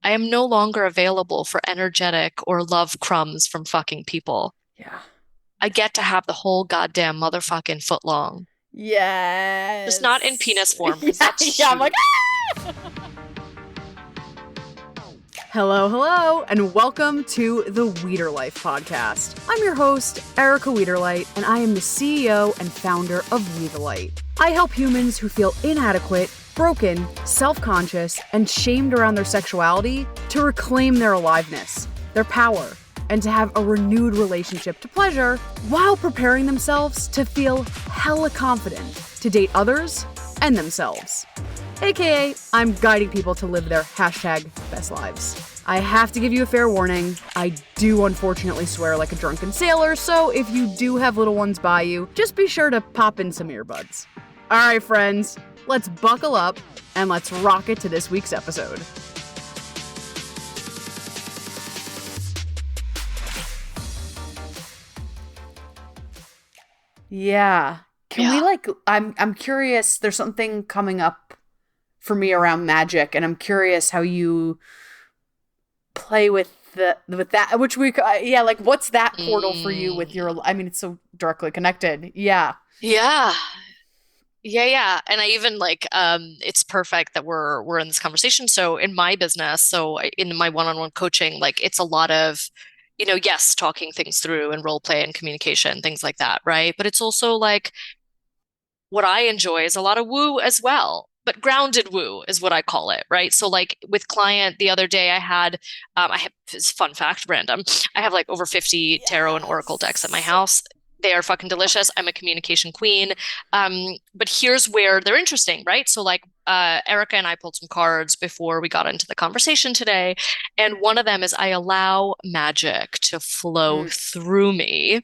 I am no longer available for energetic or love crumbs from fucking people. Yeah. I get to have the whole goddamn motherfucking foot long. Just not in Yes. penis form, because Yeah, that's yeah. I'm like, shitty. ah! Hello, hello, and welcome to the Weeder Life podcast. I'm your host, Erica Weederlight, and I am the CEO and founder of Weederlight. I help humans who feel inadequate, broken, self-conscious, and shamed around their sexuality to reclaim their aliveness, their power, and to have a renewed relationship to pleasure while preparing themselves to feel hella confident to date others and themselves. AKA, I'm guiding people to live their hashtag best lives. I have to give you a fair warning. I do unfortunately swear like a drunken sailor, so if you do have little ones by you, just be sure to pop in some earbuds. Alright, friends, let's buckle up and let's rock it to this week's episode. Yeah. Can we Yeah. I'm curious, there's something coming up for me around magic, and I'm curious how you play with that, which yeah, like what's that portal for you with Mm. your, I mean, it's so directly connected. Yeah. Yeah. Yeah, yeah. And I even like it's perfect that we're in this conversation. So in my business, in my one-on-one coaching, like it's a lot of, yes, talking things through and role play and communication, things like that, right? But it's also like what I enjoy is a lot of woo as well. But grounded woo is what I call it, right? So, like with client the other day, I have this fun fact, random. I have like over 50 tarot and oracle decks at my Yes. house. They are fucking delicious. I'm a communication queen. But here's where they're interesting, right? So, like, Erica and I pulled some cards before we got into the conversation today. And one of them is I allow magic to flow Mm, through me,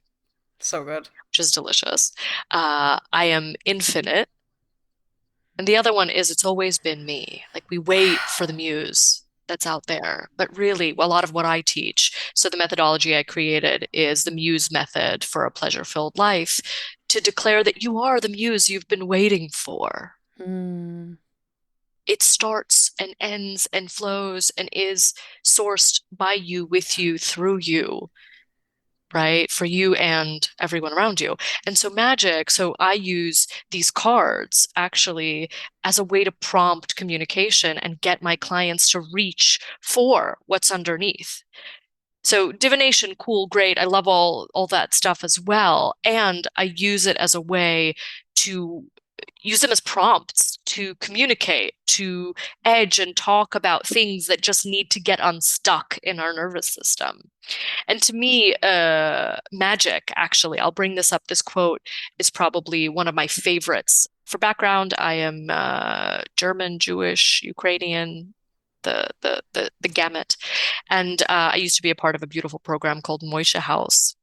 so good. which is delicious. I am infinite. And the other one is it's always been me. Like we wait for the Wow. muse that's out there. But really, a lot of what I teach, so the methodology I created is the muse method for a pleasure-filled life to declare that you are the muse you've been waiting for. Mm, It starts and ends and flows and is sourced by you, with you, through you, right? For you and everyone around you. And so magic, so I use these cards actually as a way to prompt communication and get my clients to reach for what's underneath. So divination, cool, great. I love all that stuff as well. And I use it as a way to use them as prompts to communicate, to edge and talk about things that just need to get unstuck in our nervous system. And to me, magic, actually, I'll bring this up. This quote is probably one of my favorites. For background, I am German, Jewish, Ukrainian, the gamut. And I used to be a part of a beautiful program called Moishe House.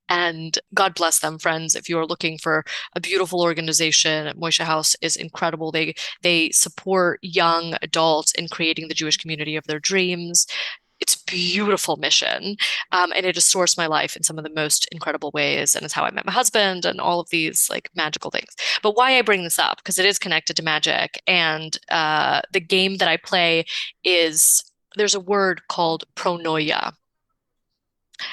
And God bless them, friends. If you are looking for a beautiful organization, Moishe House is incredible. They support young adults in creating the Jewish community of their dreams. It's a beautiful mission. And it has sourced my life in some of the most incredible ways. And it's how I met my husband and all of these like magical things. But why I bring this up, because it is connected to magic. And the game that I play is there's a word called pronoia.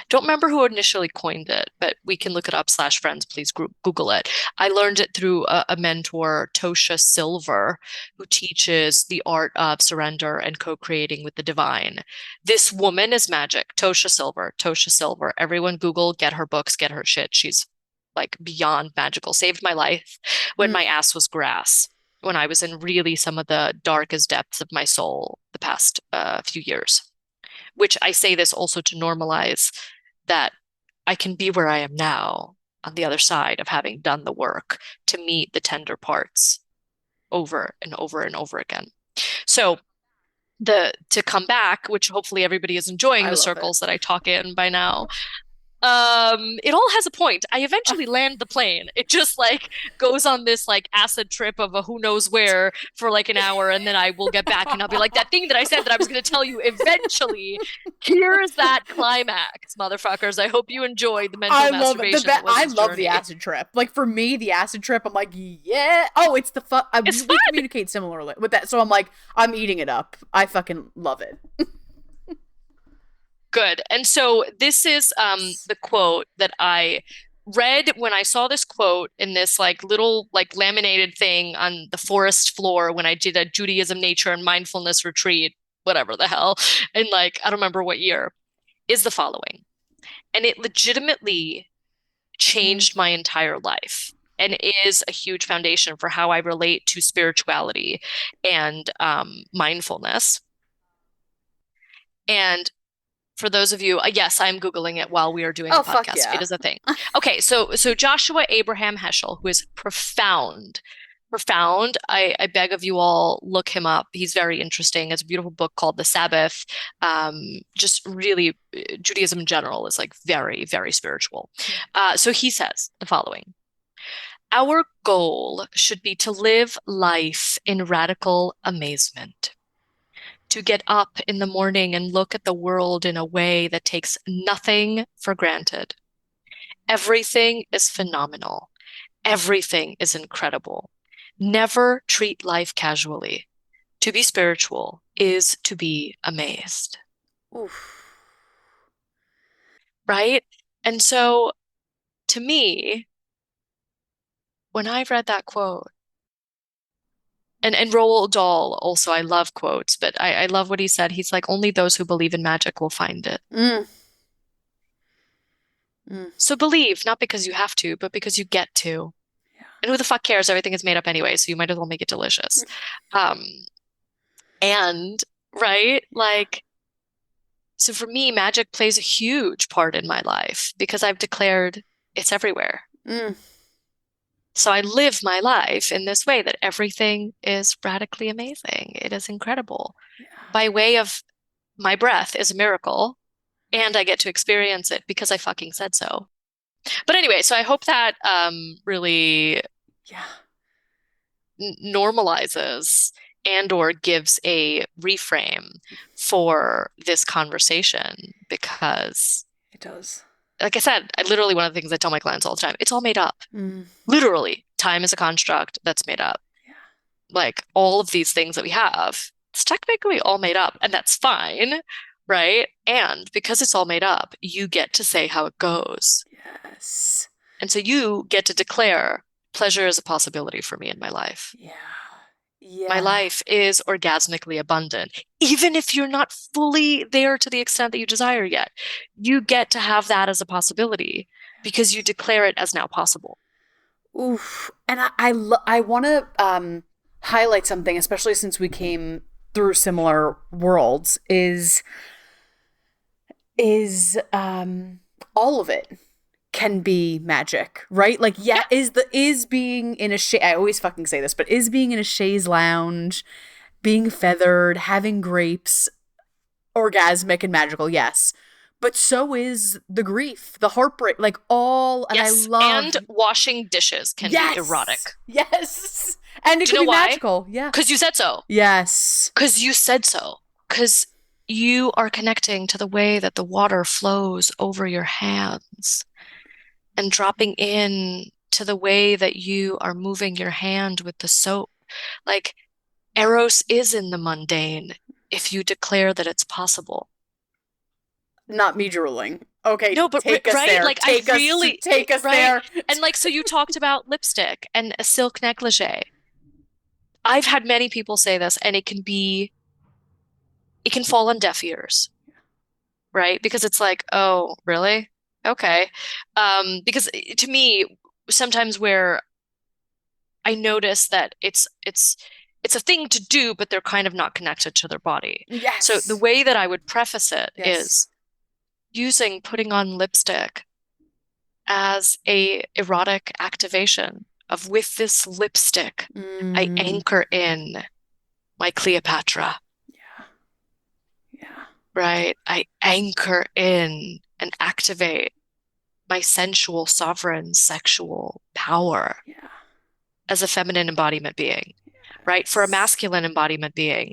Don't remember who initially coined it, but we can look it up, slash friends, please Google it. I learned it through a mentor, Tosha Silver, who teaches the art of surrender and co-creating with the divine. This woman is magic. Tosha Silver, Tosha Silver. Everyone Google, get her books, get her shit. She's like beyond magical. Saved my life when mm, my ass was grass, when I was in really some of the darkest depths of my soul the past few years, which I say this also to normalize that I can be where I am now on the other side of having done the work to meet the tender parts over and over and over again. So the to come back, which hopefully everybody is enjoying I the love it. circles that I talk in by now. It all has a point. I eventually land the plane. It just like goes on this like acid trip of a who knows where for like an hour, and then I will get back and I'll be like, that thing that I said that I was going to tell you eventually. Here's that climax, motherfuckers. I hope you enjoyed the mental I love it. masturbation that was I this love the journey. acid trip. Like for me, the acid trip, I'm like, yeah. Oh, it's the fun. It's We fun. communicate similarly with that, so I'm like, I'm eating it up. I fucking love it. Good. And so this is the quote that I read when I saw this quote in this like little like laminated thing on the forest floor when I did a Judaism, nature, and mindfulness retreat, whatever the hell, in like I don't remember what year, is the following. And it legitimately Mm. changed my entire life and is a huge foundation for how I relate to spirituality and mindfulness. And for those of you, yes, I'm Googling it while we are doing the Oh fuck podcast. It yeah. is a thing. Okay, so Joshua Abraham Heschel, who is profound, profound. I beg of you all, look him up. He's very interesting. It's a beautiful book called The Sabbath. Just really, Judaism in general is like very, very spiritual. So he says the following. Our goal should be to live life in radical amazement, to get up in the morning and look at the world in a way that takes nothing for granted. Everything is phenomenal. Everything is incredible. Never treat life casually. To be spiritual is to be amazed, Oof. right? And so to me, when I read that quote, and Roald Dahl also, I love quotes, but I love what he said. He's like, only those who believe in magic will find it. Mm. Mm. So believe, not because you have to, but because you get to. And who the fuck cares? Everything is made up anyway, so you might as well make it delicious. Um, and right, like, so for me, magic plays a huge part in my life because I've declared it's everywhere. Mm. So I live my life in this way that everything is radically amazing. It is incredible. Yeah. By way of my breath is a miracle, and I get to experience it because I fucking said so. But anyway, so I hope that really Yeah. normalizes and or gives a reframe for this conversation because It does. like I said, I literally one of the things I tell my clients all the time, it's all made up. Mm. Literally, time is a construct that's made up. Yeah. Like all of these things that we have, it's technically all made up, and that's fine, right? And because it's all made up, you get to say how it goes. Yes. And so you get to declare pleasure is a possibility for me in my life. Yeah. My Yeah. life is orgasmically abundant. Even if you're not fully there to the extent that you desire yet, you get to have that as a possibility because you declare it as now possible. Oof. And I want to highlight something, especially since we came through similar worlds, is all of it can be magic, right? Like, yeah, Yeah. is being in a I always fucking say this, but is being in a chaise lounge, being feathered, having grapes, orgasmic and magical, yes. But so is the grief, the heartbreak, like all, and I Yes. And love, washing dishes can be yes, erotic. yes, and it Do you could know be why? magical, yeah, Because you said so. yes, Because you said so. Because you are connecting to the way that the water flows over your hands and dropping in to the way that you are moving your hand with the soap. Like Eros is in the mundane if you declare that it's possible. not me drooling. Okay, No, but take us right? there, Like I really, take us right? there. And like, so you talked about lipstick and a silk negligee. I've had many people say this, and it can fall on deaf ears, right? Because it's like, oh, really? Okay. Because to me, sometimes where I notice that it's a thing to do, but they're kind of not connected to their body. So the Yes, way that I would preface it yes. is using putting on lipstick as a erotic activation of with this lipstick, I Mm, anchor in my Cleopatra, yeah, yeah. right? I anchor in and activate. my sensual, sovereign, sexual power Yeah. as a feminine embodiment being, right? For a Yes. masculine embodiment being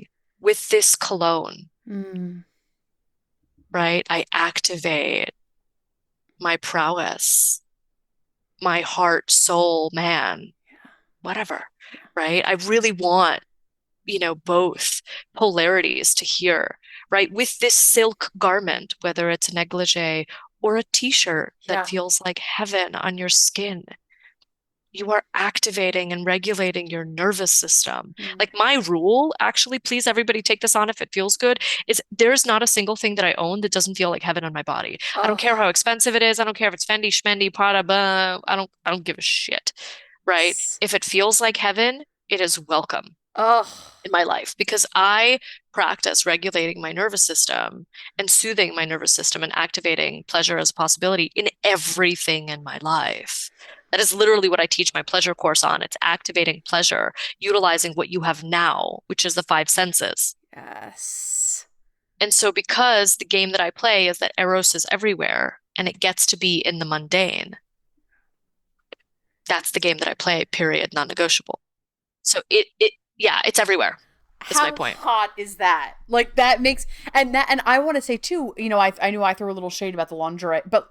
with this cologne, Mm. right? I activate my prowess, my heart, soul, man, whatever, Yeah. right? I really want, both polarities to hear, right? With this silk garment, whether it's a negligee or a t-shirt that Yeah. feels like heaven on your skin, you are activating and regulating your nervous system. Mm. Like my rule, actually, please everybody take this on if it feels good, is there's not a single thing that I own that doesn't feel like heaven on my body. I don't care Oh. how expensive it is. I don't care if it's Fendi, Schmendi, Prada, blah. I don't give a shit, right? Yes. If it feels like heaven, it is welcome Oh. in my life because I practice regulating my nervous system and soothing my nervous system and activating pleasure as a possibility in everything in my life. That is literally what I teach my pleasure course on. It's activating pleasure, utilizing what you have now, which is the five senses. Yes. And so, because the game that I play is that Eros is everywhere and it gets to be in the mundane, that's the game that I play, period, non-negotiable. So yeah, it's everywhere, is my How point. hot is that? Like that makes and I want to say too, I knew I threw a little shade about the lingerie, but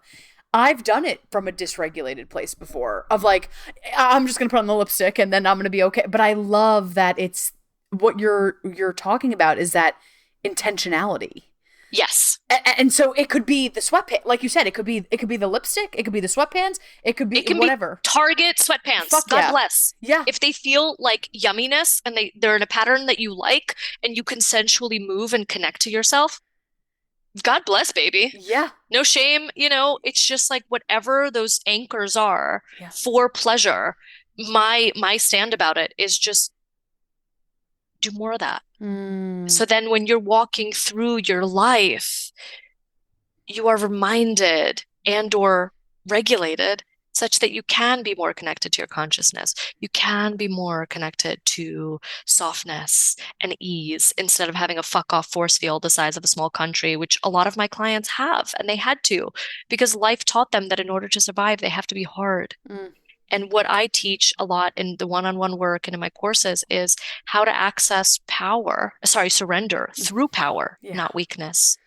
I've done it from a dysregulated place before of like I'm just going to put on the lipstick and then I'm going to be okay. But I love that it's what you're talking about is that intentionality. Yes. And so it could be the sweatpants, like you said, it could be the lipstick, it could be the sweatpants, it could be It can be whatever. Target sweatpants. Fuck God yeah. bless. Yeah. If they feel like yumminess and they're in a pattern that you like and you consensually move and connect to yourself, God bless, baby. Yeah. No shame, it's just like whatever those anchors are Yeah. for pleasure. My stand about it is just do more of that. Mm, So then when you're walking through your life, you are reminded and or regulated such that you can be more connected to your consciousness. You can be more connected to softness and ease instead of having a fuck off force field the size of a small country, which a lot of my clients have, and they had to because life taught them that in order to survive, they have to be hard. mm, And what I teach a lot in the one-on-one work and in my courses is how to access surrender through power, yeah. not weakness,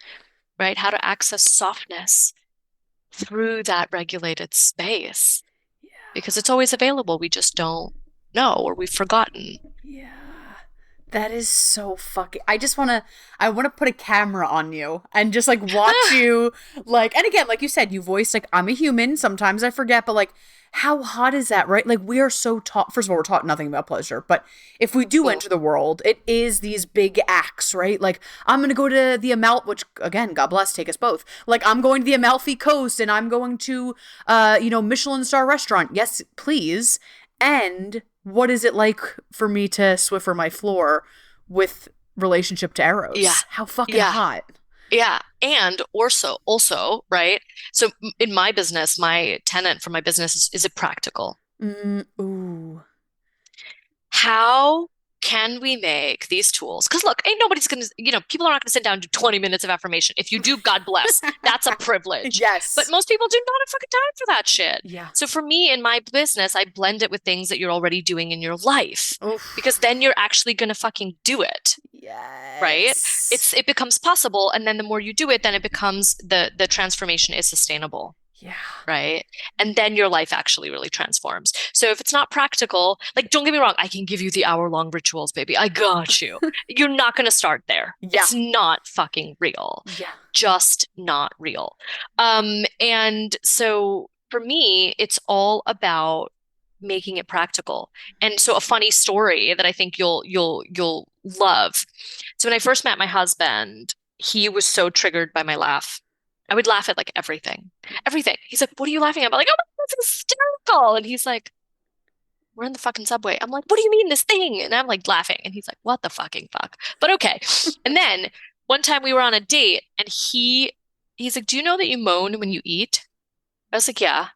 right? How to access softness through that regulated space because it's always available. We just don't know or we've forgotten. Yeah. That is so fucking I want to put a camera on you and just like watch you like and again like you said you voiced like I'm a human sometimes I forget but like how hot is that right like we are so taught first of all we're taught nothing about pleasure but if we do Mm. enter the world it is these big acts right like I'm going to go to the which again God bless take us both like I'm going to the Amalfi Coast and I'm going to Michelin star restaurant yes please and what is it like for me to Swiffer my floor with relationship to Yeah. Eros? How fucking Yeah. hot. Yeah. And also, right? So in my business, my tenant for my business is it practical? Ooh. How can we make these tools? Because look, ain't nobody's gonna, people are not gonna sit down and do 20 minutes of affirmation. If you do, God bless. That's a privilege. But Yes. most people do not have fucking time for that shit. Yeah. So for me in my business, I blend it with things that you're already doing in your life because Oof. then you're actually gonna fucking do it, right? Yes. It becomes possible, and then the more you do it, then it becomes the transformation is sustainable. Yeah. Right. And then your life actually really transforms. So if it's not practical, like, don't get me wrong, I can give you the hour-long rituals, baby. I got you. You're not going to start there. Yeah. It's not fucking real. Yeah. Just not real. And so for me, it's all about making it practical. And so a funny story that I think you'll love. So when I first met my husband, he was so triggered by my laugh. I would laugh at like everything. Everything. He's like, "What are you laughing at?" I'm like, "Oh, that's hysterical." And he's like, "We're in the fucking subway." I'm like, "What do you mean this thing?" And I'm like laughing. And he's like, "What the fucking fuck?" But okay. And then one time we were on a date and he's like, "Do you know that you moan when you eat?" I was like, "Yeah."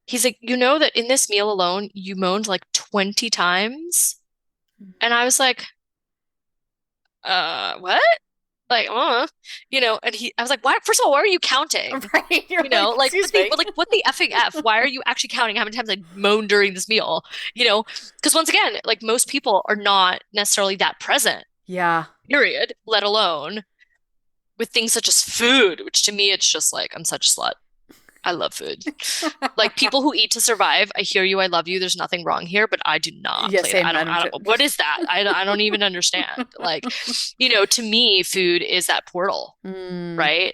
He's like, "You know that in this meal alone, you moaned like 20 times?" And I was like, what? Like, and I was like, why? First of all, why are you counting? Right. You're like, Like excuse me. what the effing F? Why are you actually counting how many times I moaned during this meal? You know, because once again, like most people are not necessarily that present, Yeah. period, let alone with things such as food, which to me, it's just like, I'm such a slut. I love food. Like people who eat to survive, I hear you, I love you. There's nothing wrong here, but I do not Yeah, play that. same. I don't. I don't, what is that? I don't even understand. Like, to me, food is that portal, Mm, right?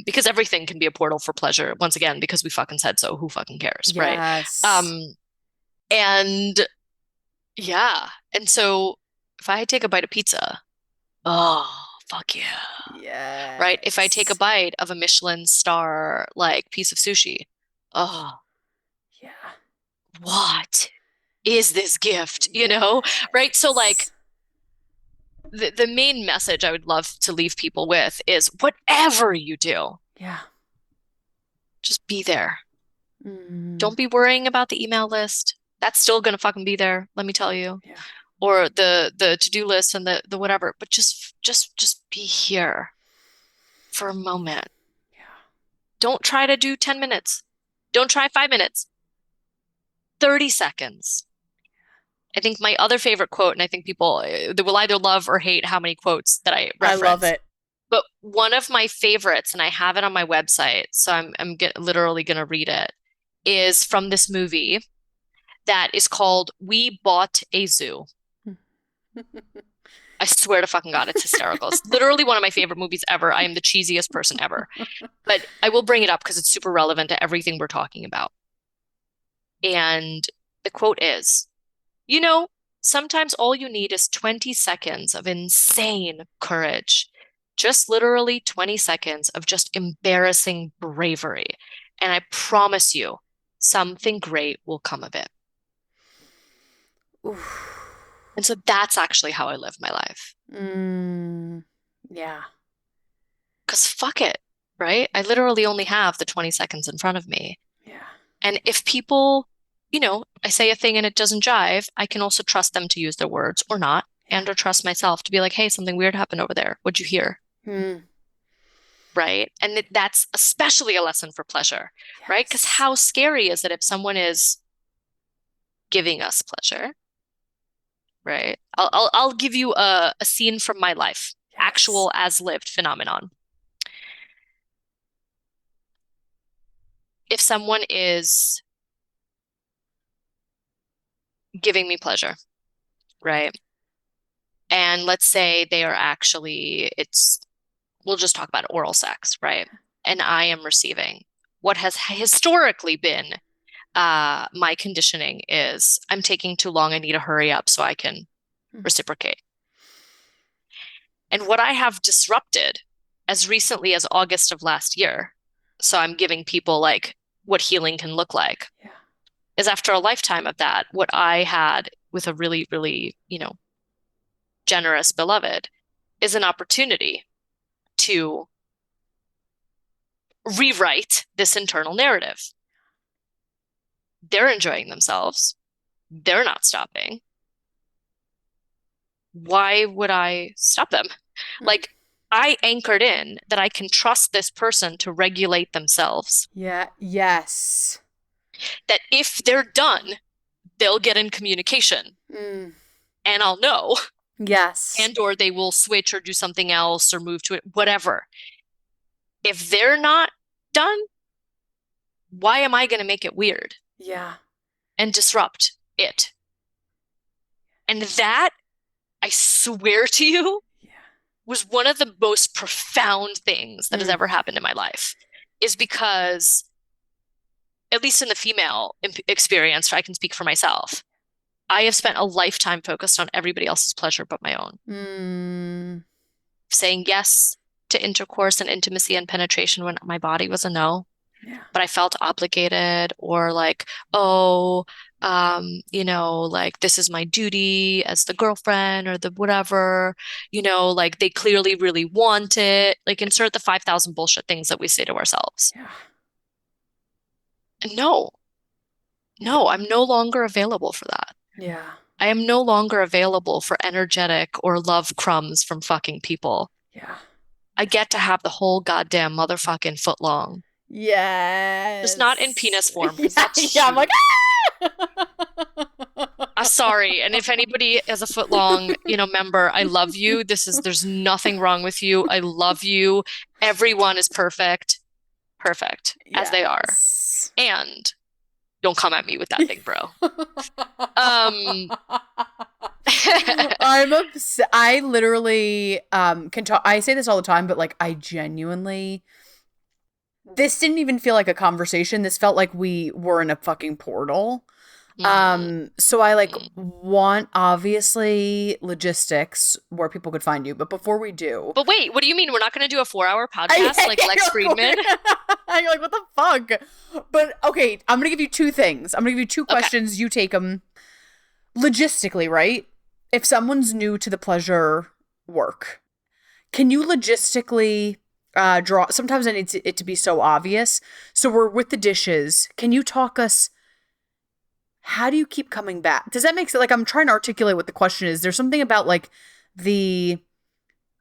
Because everything can be a portal for pleasure. Once again, because we fucking said so, who fucking cares, right? yes. Um, and yeah. And so if I take a bite of pizza, oh, fuck yeah. Right? If I take a Yes. bite of a Michelin star like piece of sushi, oh, Yeah. what is this gift, right? So like Yes. the main message I would love to leave people with is whatever you do, Yeah. just be there. Mm, Don't be worrying about the email list. That's still gonna fucking be there, let me tell you. yeah. Or the to-do list and the whatever, but just be here for a moment. Yeah. Don't try to do 10 minutes. Don't try 5 minutes. 30 seconds. I think my other favorite quote, and I think people they will either love or hate how many quotes that I I love reference, it. but one of my favorites, and I have it on my website, so literally going to read it, is from this movie that is called We Bought a Zoo. I swear to fucking God, it's hysterical. It's literally one of my favorite movies ever. I am the cheesiest person ever. But I will bring it up because it's super relevant to everything we're talking about. And the quote is, You know, sometimes all you need is 20 seconds of insane courage. Just literally 20 seconds of just embarrassing bravery. And I promise you, something great will come of it. Oof. And so that's actually how I live my life. Mm, yeah. Because fuck it, right? I literally only have the 20 seconds in front of me. Yeah. And if people, I say a thing and it doesn't jive, I can also trust them to use their words or not, Yeah. and or trust myself to be like, hey, something weird happened over there. What'd you hear? Mm, Right. And that's especially a lesson for pleasure, right? Because yes. how scary is it if someone is giving us pleasure, right? I'll give you a scene from my life, Yes. actual as lived phenomenon. If someone is giving me pleasure, right? And let's say they are actually, we'll just talk about oral sex, right? And I am receiving. What has historically been my conditioning is I'm taking too long. I need to hurry up so I can Mm, reciprocate. And what I have disrupted as recently as August of last year, so I'm giving people like what healing can look like, yeah. is after a lifetime of that, what I had with a really, really, generous beloved is an opportunity to rewrite this internal narrative. They're enjoying themselves. They're not stopping. Why would I stop them? Mm, Like, I anchored in that I can trust this person to regulate themselves, yeah. Yes. that if they're done, they'll get in communication Mm, and I'll know, yes. and or they will switch or do something else or move to it, whatever. If they're not done, why am I going to make it weird Yeah. and disrupt it? And that, I swear to you, Yeah. was one of the most profound things that has Mm, ever happened in my life, is because, at least in the female experience, I can speak for myself. I have spent a lifetime focused on everybody else's pleasure but my own, mm, saying yes to intercourse and intimacy and penetration when my body was a no, yeah. but I felt obligated or like, oh, like this is my duty as the girlfriend or the whatever, like they clearly really want it. Like insert the 5,000 bullshit things that we say to ourselves. Yeah. And no, no, I'm no longer available for that. Yeah. I am no longer available for energetic or love crumbs from fucking people. Yeah. I get to have the whole goddamn motherfucking foot long. Just not in Yes. penis form, because Yeah, that's yeah. I'm like, cute. Sorry. And if anybody has a foot long, member, I love you. There's nothing wrong with you. I love you. Everyone is perfect, perfect as they are. yes. And don't come at me with that thing, bro. Um, I'm obsessed. I literally can talk. I say this all the time, but like I genuinely this didn't even feel like a conversation. This felt like we were in a fucking portal. mm, So I like mm. want obviously logistics where people could find you, but before we do, But wait, what do you mean we're not going to do a 4-hour I podcast like Lex Friedman? you're like, what the fuck? But okay, I'm gonna give you two things. I'm gonna give you two Okay. questions. You take them logistically, right? If someone's new to the pleasure work, can you logistically draw? Sometimes I need it to be so obvious. So we're with the dishes. Can you talk us? How do you keep coming back? Does that make sense? Like I'm trying to articulate what the question is. There's something about like the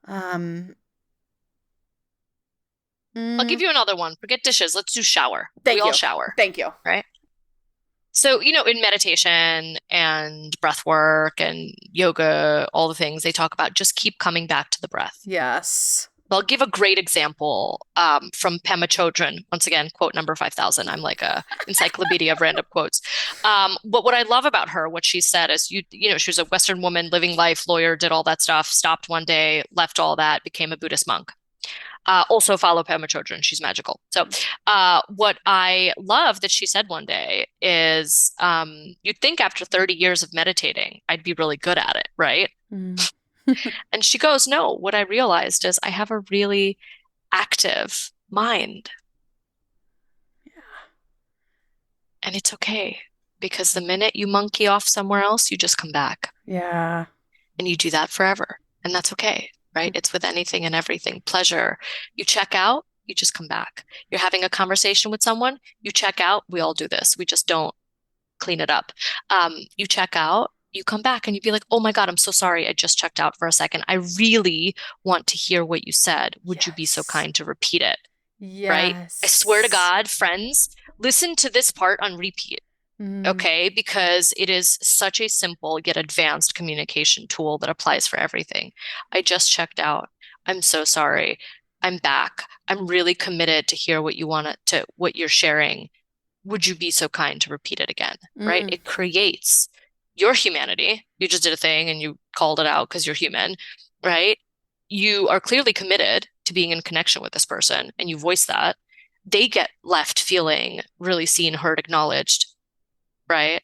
um. I'll give mm, you another one. Forget dishes. Let's do shower. We thank all you, shower, thank you. right? So, in meditation and breath work and yoga, all the things they talk about, just keep coming back to the breath. Yes. I'll give a great example from Pema Chodron. Once again, quote number 5,000. I'm like a encyclopedia of random quotes. But what I love about her, what she said is, she was a Western woman, living life, lawyer, did all that stuff, stopped one day, left all that, became a Buddhist monk. Also follow Pema Chodron. She's magical. So, what I love that she said one day is, you'd think after 30 years of meditating, I'd be really good at it, right? Mm. And she goes, no, what I realized is I have a really active mind, and it's okay because the minute you monkey off somewhere else, you just come back Yeah. and you do that forever. And that's okay, right? It's with anything and everything. Pleasure. You check out, you just come back. You're having a conversation with someone, you check out. We all do this. We just don't clean it up. You check out, you come back and you'd be like, oh my God, I'm so sorry. I just checked out for a second. I really want to hear what you said. Would you be so Yes. kind to repeat it? Right? I swear to Yes. God, friends, listen to this part on repeat. Mm. Okay, because it is such a simple yet advanced communication tool that applies for everything. I just checked out. I'm so sorry. I'm back. I'm really committed to hear what you want to what you're sharing. Would you be so kind to repeat it again? Right? Mm. It creates your humanity. You just did a thing and you called it out because you're human, right? You are clearly committed to being in connection with this person and you voice that. They get left feeling really seen, heard, acknowledged, right?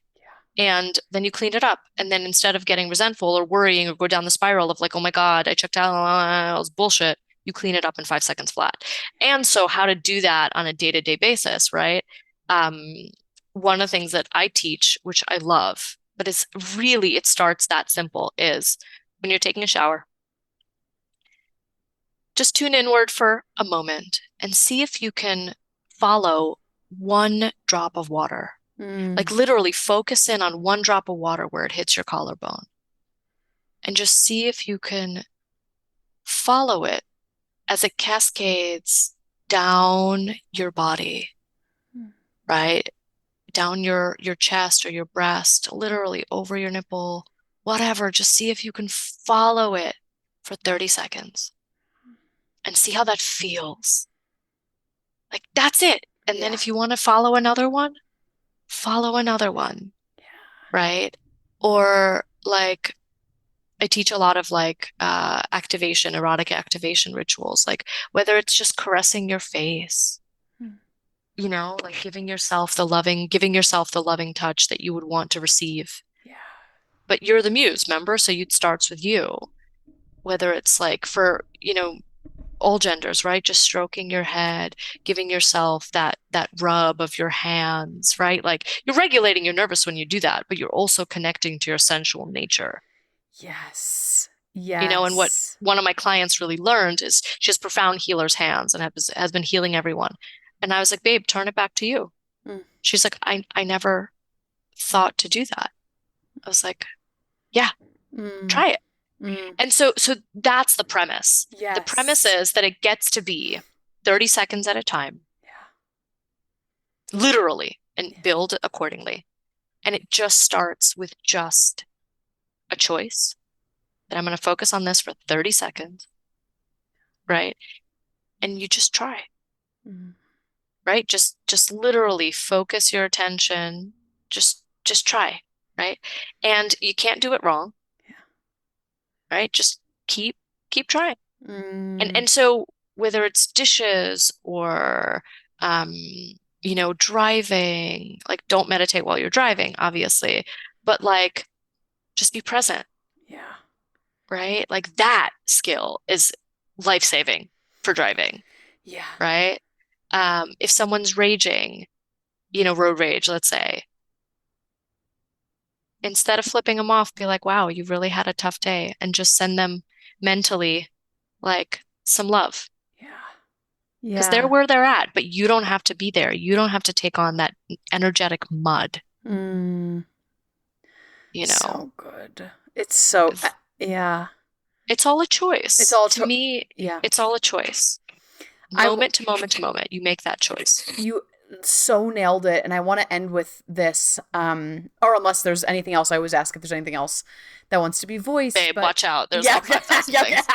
And then you clean it up. And then instead of getting resentful or worrying or go down the spiral of like, oh my God, I checked out, it was bullshit, you clean it up in 5 seconds flat. And so, how to do that on a day-to-day basis, right? Um, One of the things that I teach, which I love, but it's really, it starts that simple, is when you're taking a shower, just tune inward for a moment and see if you can follow one drop of water. Like Mm. literally focus in on one drop of water where it hits your collarbone and just see if you can follow it as it cascades down your body, right? Down your chest or your breast, literally over your nipple, whatever. Just see if you can follow it for 30 seconds and see how that feels. Like that's it. And then Yeah. if you want to follow another one, right? Or like I teach a lot of like activation, erotic activation rituals, like whether it's just caressing your face, Mm. like giving yourself the loving touch that you would want to receive. Yeah. But you're the muse, remember? So it starts with you, whether it's like for, all genders, right? Just stroking your head, giving yourself that rub of your hands, right? Like you're regulating your nervous when you do that, but you're also connecting to your sensual nature. Yes. And what Yes. one of my clients really learned is she has profound healer's hands and has been healing everyone. And I was like, babe, turn it back to you. Mm. She's like, I never thought to do that. I was like, yeah, Mm. try it. Mm. And so that's the premise. The premise Yes. is that it gets to be 30 seconds at a time, Yeah. literally, and Yeah. build accordingly. And it just starts with just a choice that I'm going to focus on this for 30 seconds, right? And you just try, Mm. right? Just literally focus your attention. Just try, right? And you can't do it wrong, Yeah. right? Just keep keep trying. Mm. And so whether it's dishes or driving, like don't meditate while you're driving, obviously, but like just be present, Yeah. right? Like that skill is life-saving for driving, Yeah. right? If someone's raging, road rage, let's say, instead of flipping them off, be like, wow, you really had a tough day, and just send them mentally like some love. Yeah. Because they're Yeah. where they're at, but you don't have to be there. You don't have to take on that energetic mud, Mm. you know. So good. It's so, yeah. It's all a It's choice. all, To me, yeah. it's all a choice. I, w- Moment to moment to moment, you make that choice. you so nailed it. And I want to end with this, or unless there's anything else, I always ask if there's anything else that wants to be voiced, Babe, but watch out. There's yeah, like 5,000 yeah, things.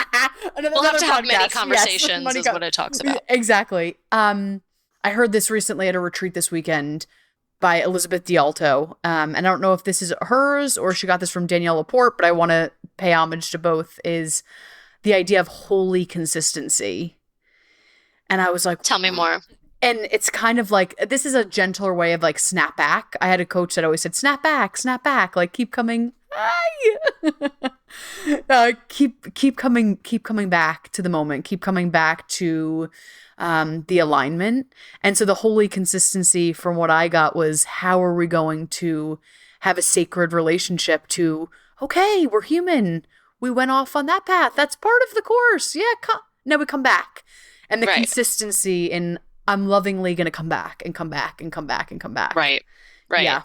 another, We'll have another to have many podcast. Yes. conversations, Money, is what it talks about. exactly. I heard this recently at a retreat this weekend by Elizabeth D'Alto. And I don't know if this is hers or she got this from Danielle Laporte, but I want to pay homage to both, is the idea of holy consistency. And I was like, Tell me more. and it's kind of like, this is a gentler way of like snap back. I had a coach that always said, snap back, like keep coming. Keep coming back to the moment, keep coming back to the alignment. And so the holy consistency from what I got was, how are we going to have a sacred relationship to, okay, we're human. We went off on that path. That's part of the course. Yeah. Now we come back. And the Right, consistency in, I'm lovingly going to come back and come back and come back and come back. right, right. Yeah.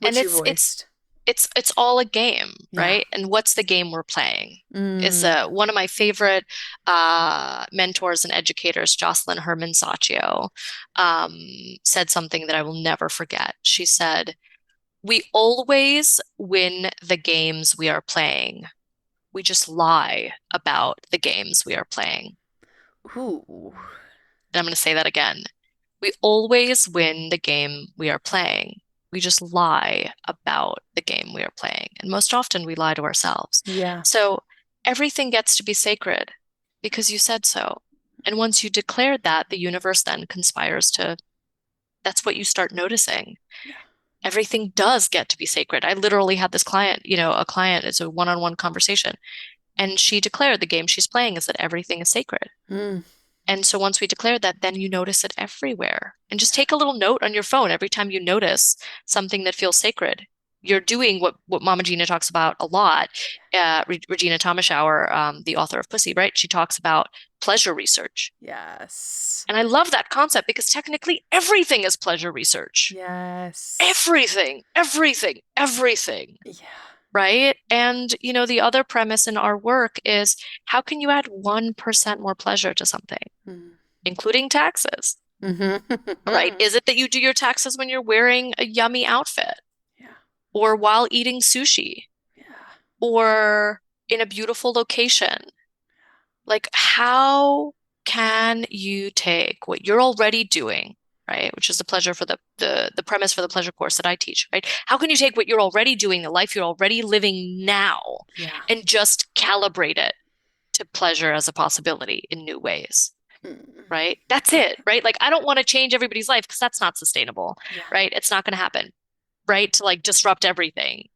And Which you it's voiced. it's all a game, Yeah. right? And what's the game we're playing? Is Mm. one of my favorite mentors and educators, Jocelyn Herman Saccio, um, said something that I will never forget. She said, "We always win the games we are playing. We just lie about the games we are playing." Ooh. And I'm going to say that again. We always win the game we are playing. We just lie about the game we are playing. And most often we lie to ourselves. Yeah. So everything gets to be sacred because you said so. And once you declared that, the universe then conspires to, that's what you start noticing. Yeah. Everything does get to be sacred. I literally had this client, a client, it's a one-on-one conversation. And she declared the game she's playing is that everything is sacred. Mm. And so once we declare that, then you notice it everywhere. And just take a little note on your phone every time you notice something that feels sacred. You're doing what Mama Gina talks about a lot. Regina Thomashour, the author of Pussy, right? She talks about pleasure research. Yes. And I love that concept because technically everything is pleasure research. Yes. Everything, everything, everything, Yeah. right? And, the other premise in our work is how can you add 1% more pleasure to something, Mm. including taxes? Right? Mm-hmm. Is it that you do your taxes when you're wearing a yummy outfit Yeah. or while eating sushi Yeah. or in a beautiful location? Like, how can you take what you're already doing, right? Which is the pleasure for the premise for the pleasure course that I teach, right? How can you take what you're already doing, the life you're already living now, Yeah. and just calibrate it to pleasure as a possibility in new ways? Mm. Right? That's it, right? Like, I don't want to change everybody's life because that's not sustainable, Yeah. right? It's not going to happen, right? To like disrupt everything.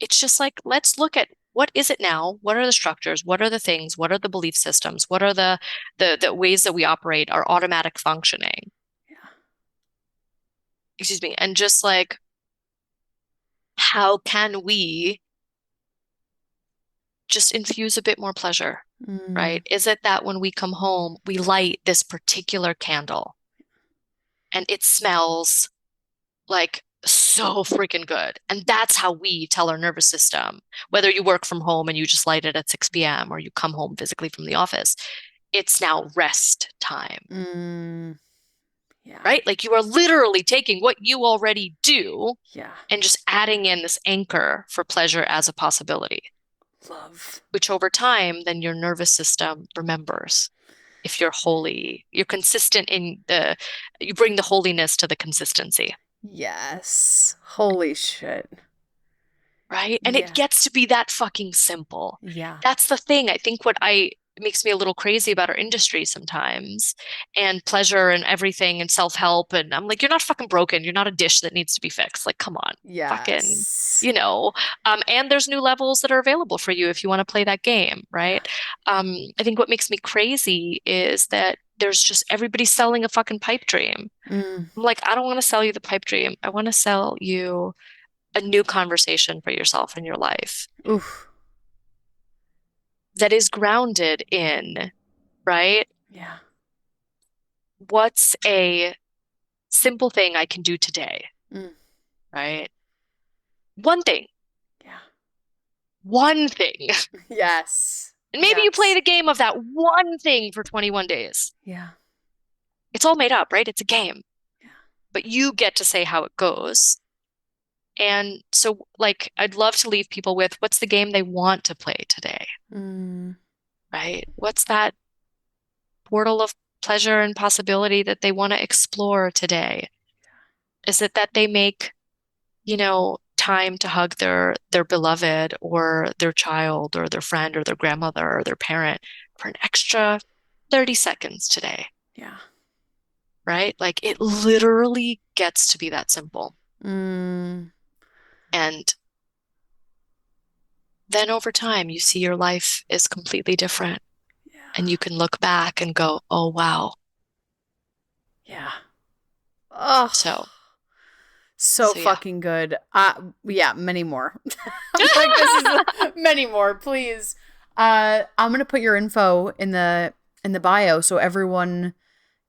It's just like, let's look at what is it now? What are the structures? What are the things? What are the belief systems? What are the ways that we operate, our automatic functioning? Yeah. Excuse me. And just like, how can we just infuse a bit more pleasure, Mm. right? Is it that when we come home, we light this particular candle and it smells like so freaking good. And that's how we tell our nervous system, whether you work from home and you just light it at 6 p.m. or you come home physically from the office, it's now rest time, Mm, yeah. right? Like you are literally taking what you already do Yeah. and just adding in this anchor for pleasure as a possibility, Love. which over time, then your nervous system remembers. If you're holy, you're consistent you bring the holiness to the consistency, Yes. Holy shit. right? And it Yeah. gets to be that fucking simple. Yeah. That's the thing. I think what I makes me a little crazy about our industry sometimes and pleasure and everything and self-help. And I'm like, you're not fucking broken. You're not a dish that needs to be fixed. Like, come on, fucking, Yes. you know. And there's new levels that are available for you if you want to play that game, Yeah. right? I think what makes me crazy is that there's just everybody selling a fucking pipe dream. Mm. I'm like, I don't want to sell you the pipe dream. I want to sell you a new conversation for yourself in your life Oof. that is grounded in, right? Yeah. What's a simple thing I can do today, Mm. right? One thing, Yeah. one thing. Yes. And maybe you play Yes. the game of that one thing for 21 days. Yeah. It's all made up, right? It's a game, Yeah. but you get to say how it goes. And so, like, I'd love to leave people with what's the game they want to play today, Mm. right? What's that portal of pleasure and possibility that they want to explore today? Is it that they make, time to hug their beloved or their child or their friend or their grandmother or their parent for an extra 30 seconds today, Yeah. right? Like it literally gets to be that simple. Mm. And then over time, you see your life is completely different and Yeah. you can look back and go, oh, wow. Yeah. Oh, So, so so yeah. fucking good. Yeah, many more. I'm like, this is many more, please. I'm gonna put your info in the bio so everyone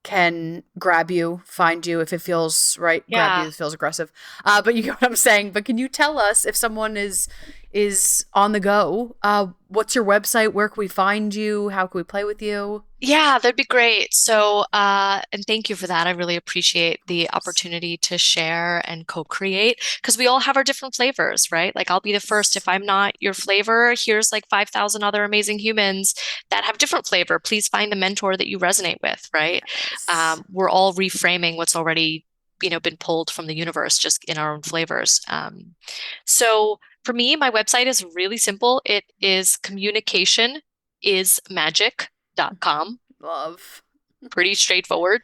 can grab you, find you if it feels right, grab you Yeah. if it feels aggressive. But you get what I'm saying. But can you tell us if someone is on the go? What's your website? Where can we find you? How can we play with you? Yeah, that'd be great. So, and thank you for that. I really appreciate Of the course. opportunity to share and co-create because we all have our different flavors, right? Like I'll be the first. If I'm not your flavor, here's like 5,000 other amazing humans that have different flavor. Please find a mentor that you resonate with, right? Yes. We're all reframing what's already, been pulled from the universe just in our own flavors. So for me, my website is really simple. It is communicationismagic.com. Love. Pretty straightforward,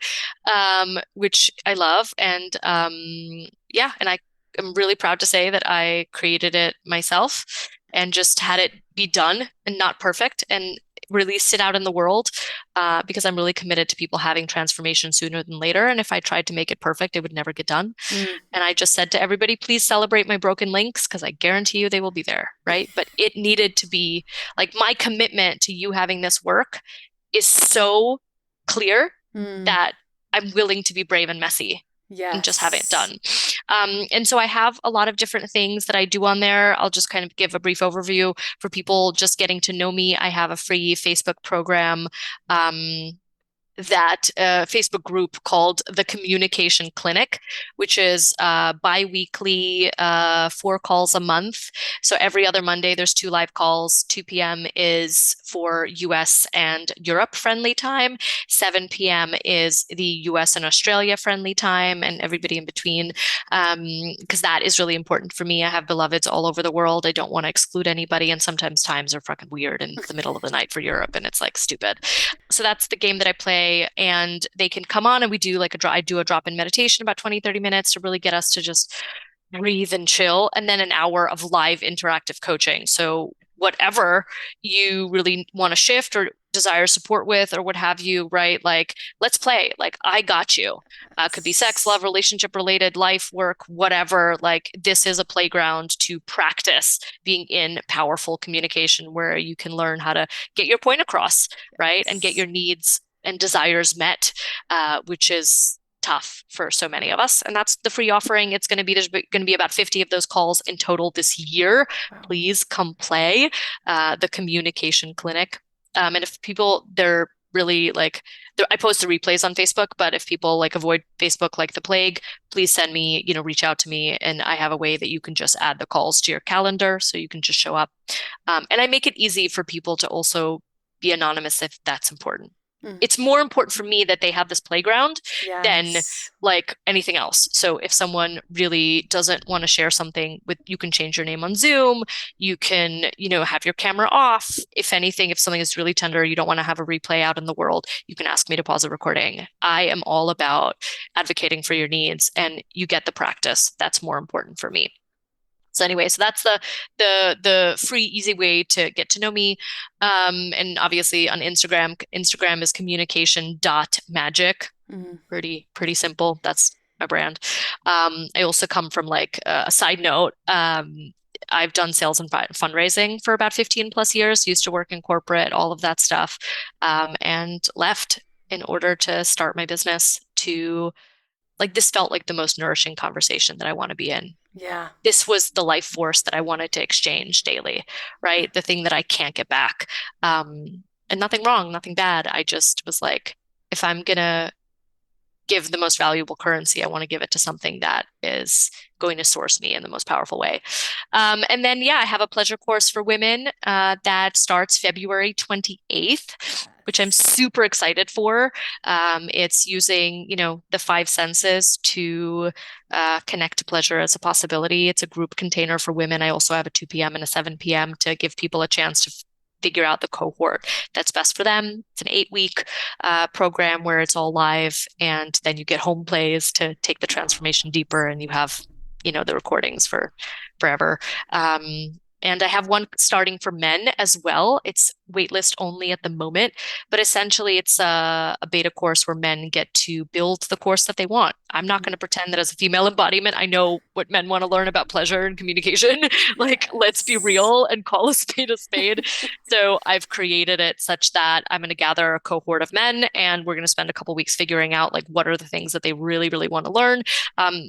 which I love. And yeah, and I am really proud to say that I created it myself and just had it be done and not perfect and released it out in the world because I'm really committed to people having transformation sooner than later. And if I tried to make it perfect, it would never get done. Mm. And I just said to everybody, please celebrate my broken links because I guarantee you they will be there, right? But it needed to be like my commitment to you having this work is so clear Mm. that I'm willing to be brave and messy and just have it Yes. done. And so I have a lot of different things that I do on there. I'll just kind of give a brief overview for people just getting to know me. I have a free Facebook program. That Facebook group called the Communication Clinic, which is bi-weekly, 4 calls a month. So every other Monday, there's 2 live calls. 2 p.m. is for US and Europe friendly time. 7 p.m. is the US and Australia friendly time, and everybody in between, because that is really important for me. I have beloveds all over the world. I don't want to exclude anybody, and sometimes times are fucking weird in the middle of the night for Europe, and it's like stupid. So that's the game that I play, and they can come on and we do like I do a drop-in meditation about 20, 30 minutes to really get us to just breathe and chill, and then an hour of live interactive coaching. So whatever you really want to shift or desire support with or what have you, right? Like, let's play. Like, I got you. Could be sex, love, Yes. relationship related, life, work, whatever. Like, this is a playground to practice being in powerful communication where you can learn how to get your point across, right? And get Yes. your needs and desires met, which is tough for so many of us. And that's the free offering. There's going to be about 50 of those calls in total this year. Wow. Please come play the communication clinic. And if people, they're really like, I post the replays on Facebook, but if people like avoid Facebook like the plague, please send me, reach out to me. And I have a way that you can just add the calls to your calendar. So you can just show up. And I make it easy for people to also be anonymous if that's important. Mm. It's more important for me that they have this playground than Yes. like anything else. So if someone really doesn't want to share something with, you can change your name on Zoom. You can, have your camera off. If anything, if something is really tender, you don't want to have a replay out in the world, you can ask me to pause the recording. I am all about advocating for your needs, and you get the practice. That's more important for me. So anyway, so that's the free, easy way to get to know me. And obviously on Instagram is communication.magic. Mm. Pretty simple. That's my brand. I also come from like a side note. I've done sales and fundraising for about 15 plus years, used to work in corporate, all of that stuff, and left in order to start my business to like this felt like the most nourishing conversation that I want to be in. Yeah. This was the life force that I wanted to exchange daily, right? The thing that I can't get back. And nothing wrong, nothing bad. I just was like, if I'm gonna give the most valuable currency, I want to give it to something that is going to source me in the most powerful way. And then, yeah, I have a pleasure course for women that starts February 28th, which I'm super excited for. It's using, the five senses to connect to pleasure as a possibility. It's a group container for women. I also have a 2 p.m. and a 7 p.m. to give people a chance to figure out the cohort that's best for them. It's an 8-week program where it's all live, and then you get home plays to take the transformation deeper, and you have, the recordings for forever. And I have one starting for men as well. It's waitlist only at the moment, but essentially it's a beta course where men get to build the course that they want. I'm not going to pretend that as a female embodiment, I know what men want to learn about pleasure and communication. Like, let's be Yes. real and call a spade a spade. So I've created it such that I'm going to gather a cohort of men, and we're going to spend a couple weeks figuring out like what are the things that they really, really want to learn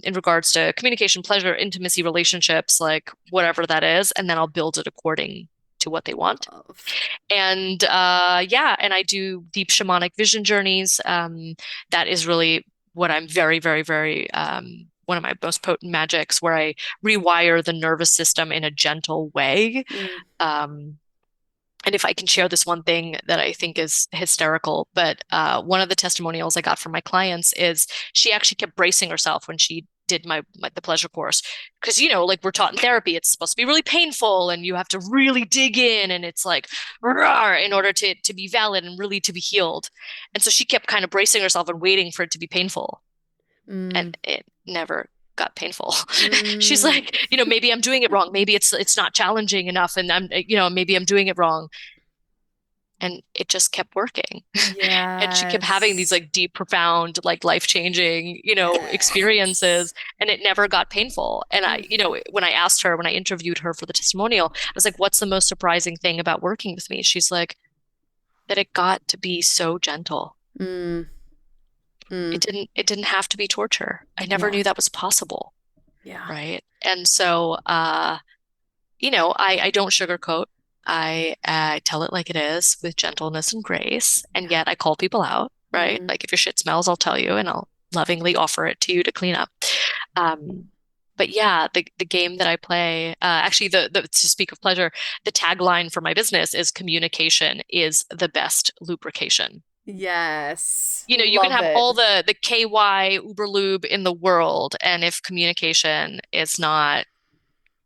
in regards to communication, pleasure, intimacy, relationships, like whatever that is. And then I'll build it according to what they want. Love. And yeah, and I do deep shamanic vision journeys. That is really what I'm very, very, very one of my most potent magics, where I rewire the nervous system in a gentle way. Mm. Um, and if I can share this one thing that I think is hysterical, but one of the testimonials I got from my clients is she actually kept bracing herself when she did the pleasure course, because like we're taught in therapy, it's supposed to be really painful and you have to really dig in, and it's like in order to be valid and really to be healed. And so she kept kind of bracing herself and waiting for it to be painful, Mm. and it never got painful. She's Mm. like, maybe I'm doing it wrong. Maybe it's not challenging enough, and maybe I'm doing it wrong. And it just kept working. And she kept having these Yes. like deep, profound, like life-changing, Yes. experiences, and it never got painful. And Mm. when I interviewed her for the testimonial, I was like, what's the most surprising thing about working with me? She's like, that it got to be so gentle. Mm. Mm. It didn't have to be torture. I never Yeah. knew that was possible. Yeah. Right. And so I don't sugarcoat. I tell it like it is with gentleness and grace, and Yeah. yet I call people out, right? Mm. Like if your shit smells, I'll tell you, and I'll lovingly offer it to you to clean up. Um, but yeah, the game that I play, actually, the to speak of pleasure, the tagline for my business is communication is the best lubrication. Yes. You can Love have it. all the KY Uber lube in the world, and if communication is not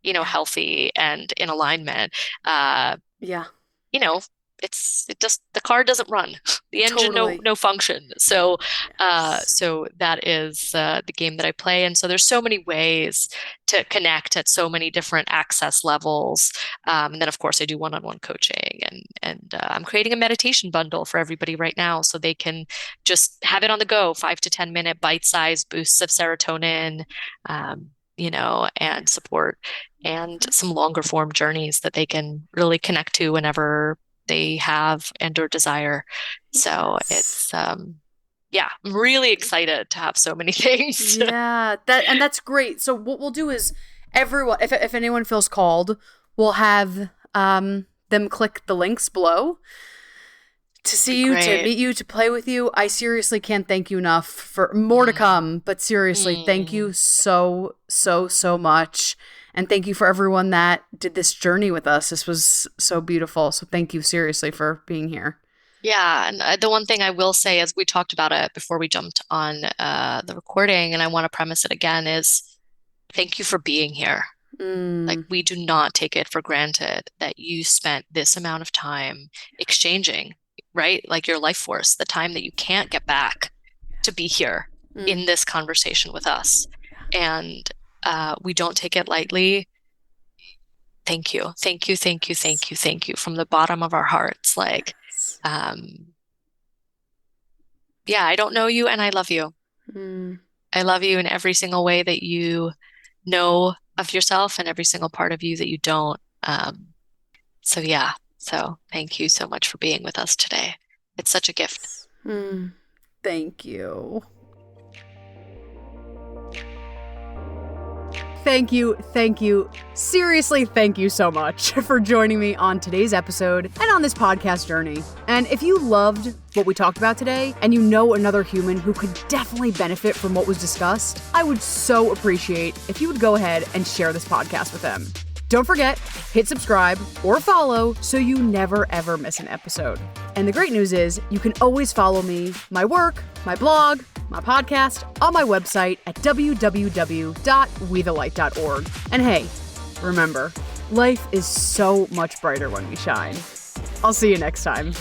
Yeah. healthy and in alignment, uh, Yeah. you know, it just the car doesn't run, the engine Totally. no function. So, Yes. so that is the game that I play, and so there's so many ways to connect at so many different access levels. And then of course I do one-on-one coaching, and I'm creating a meditation bundle for everybody right now, so they can just have it on the go, 5 to 10 minute bite-sized boosts of serotonin. And support, and some longer form journeys that they can really connect to whenever they have and or desire. So Yes. yeah, I'm really excited to have so many things. Yeah, that's great. So what we'll do is everyone, if anyone feels called, we'll have them click the links below to Be see you, to great. meet you, to play with you. I seriously can't thank you enough for more to Mm. come, but seriously, thank you Mm. so much. And thank you for everyone that did this journey with us. This was so beautiful. So thank you seriously for being here. Yeah, and the one thing I will say, as we talked about it before we jumped on the recording, and I want to premise it again, is thank you for being here. Like, Mm, we do not take it for granted that you spent this amount of time exchanging, right? Like your life force, the time that you can't get back to be here mm. in this conversation with us. And we don't take it lightly. Thank you. Thank you. Thank you. Thank you. Thank you from the bottom of our hearts. Like, um, yeah, I don't know you and I love you. Mm. I love you in every single way that you know of yourself and every single part of you that you don't. So yeah, so thank you so much for being with us today. It's such a gift. Mm. Thank you. Thank you, seriously, thank you so much for joining me on today's episode and on this podcast journey. And if you loved what we talked about today and you know another human who could definitely benefit from what was discussed, I would so appreciate if you would go ahead and share this podcast with them. Don't forget, hit subscribe or follow so you never ever miss an episode. And the great news is you can always follow me, my work, my blog, my podcast on my website at www.wethelight.org. And hey, remember, life is so much brighter when we shine. I'll see you next time.